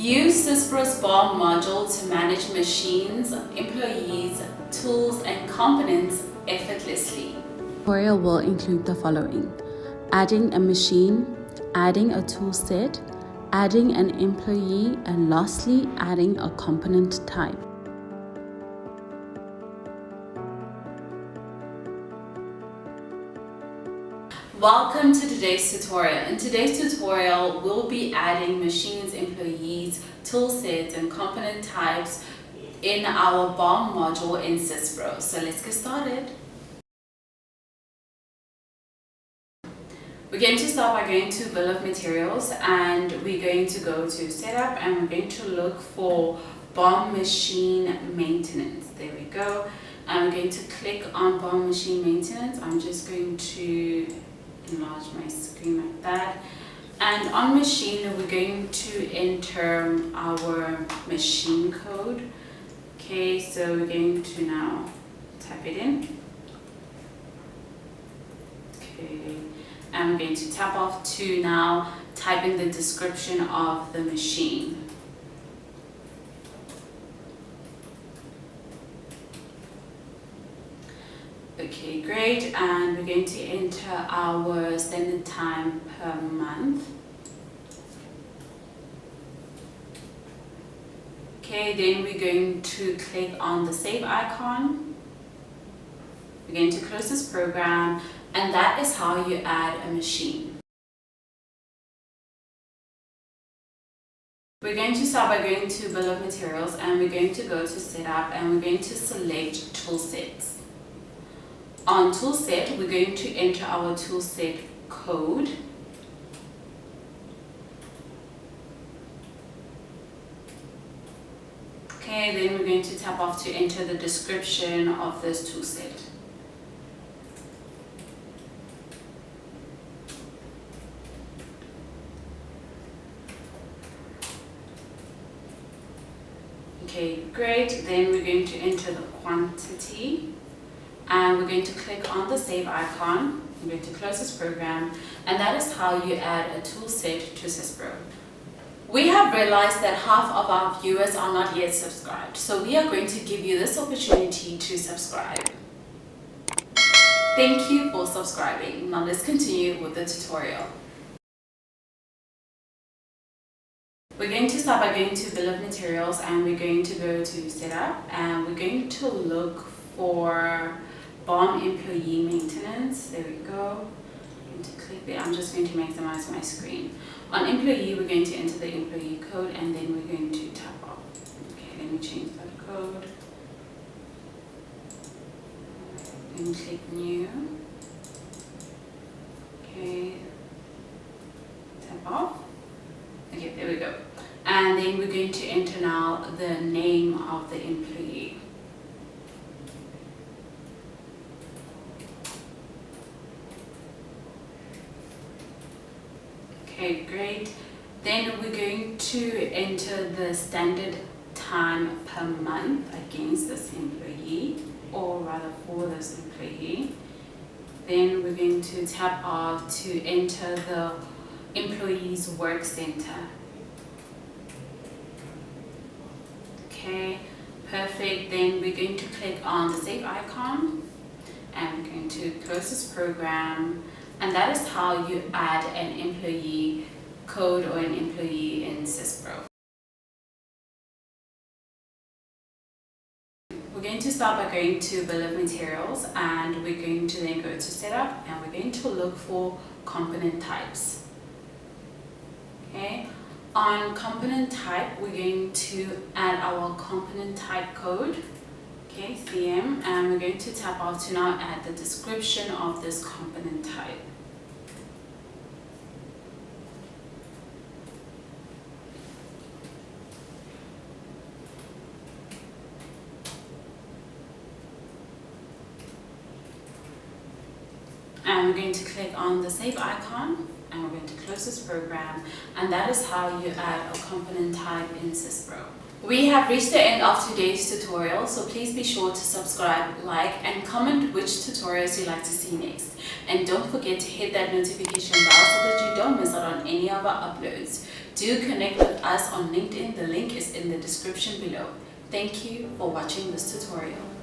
Use SYSPRO's BOM module to manage machines, employees, tools, and components effortlessly. The tutorial will include the following: adding a machine, adding a tool set, adding an employee, and lastly, adding a component type. Welcome to today's tutorial. In today's tutorial, we'll be adding machines, employees, tool sets, and component types in our BOM module in SYSPRO. So let's get started. We're going to start by going to Bill of Materials, and we're going to go to Setup, and we're going to look for BOM Machine Maintenance. There we go. I'm going to click on BOM Machine Maintenance. I'm just going to enlarge my screen like that. And on machine, we're going to enter our machine code. Okay, so we're going to now type it in. Okay, and we're going to tap off to now type in the description of the machine. Okay, great, and we're going to enter our standard time per month. Okay, then we're going to click on the save icon. We're going to close this program, and that is how you add a machine. We're going to start by going to Bill of Materials, and we're going to go to Setup, and we're going to select Tool Sets. On Toolset, we're going to enter our toolset code. Okay, then we're going to tap off to enter the description of this toolset. Okay, great. Then we're going to enter the quantity. And we're going to click on the save icon. I'm going to close this program, and that is how you add a tool set to SYSPRO. We have realized that half of our viewers are not yet subscribed, so we are going to give you this opportunity to subscribe. Thank you for subscribing. Now let's continue with the tutorial. We're going to start by going to Bill of Materials, and we're going to go to Setup, and we're going to look for BOM Employee Maintenance. There we go. I'm going to click there. I'm just going to maximize my screen. On Employee, we're going to enter the employee code, and then we're going to tap off. Okay, let me change that code. Then click New. Okay, tap off. Okay, there we go. And then we're going to enter now the name of the employee. Okay, great. Then we're going to enter the standard time per month against this employee, or rather for this employee. Then we're going to tap off to enter the employee's work center. Okay, perfect. Then we're going to click on the save icon, and we're going to close this program. And that is how you add an employee code or an employee in SYSPRO. We're going to start by going to Bill of Materials, and we're going to then go to Setup, and we're going to look for component types. Okay, on component type, we're going to add our component type code. Okay, CM, and we're going to tap off to now add the description of this component type. And we're going to click on the save icon, and we're going to close this program, and that is how you add a component type in SYSPRO. We have reached the end of today's tutorial, so please be sure to subscribe, like, and comment which tutorials you'd like to see next. And don't forget to hit that notification bell so that you don't miss out on any of our uploads. Do connect with us on LinkedIn. The link is in the description below. Thank you for watching this tutorial.